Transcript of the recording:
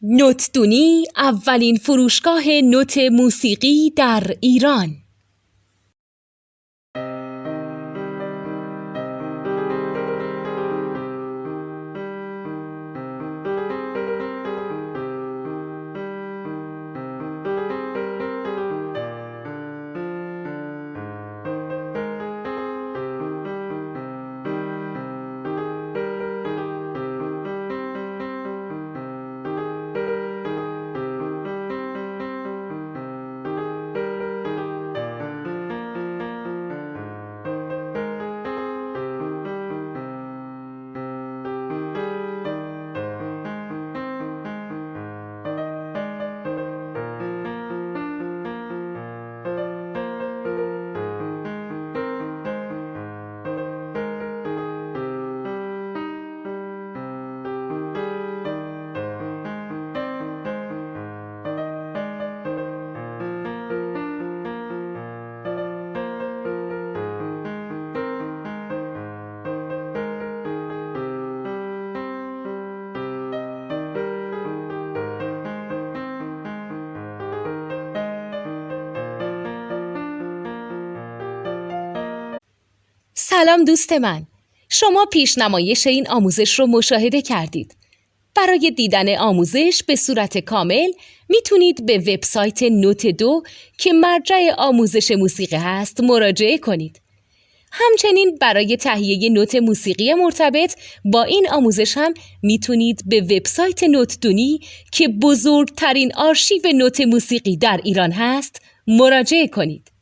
نوتدونی اولین فروشگاه نوت موسیقی در ایران. سلام دوست من، شما پیشنمایش این آموزش رو مشاهده کردید. برای دیدن آموزش به صورت کامل میتونید به وبسایت نوت2 که مرجع آموزش موسیقی هست مراجعه کنید. همچنین برای تهیه نوت موسیقی مرتبط با این آموزش هم میتونید به وبسایت نوتدونی که بزرگترین آرشیو نوت موسیقی در ایران هست مراجعه کنید.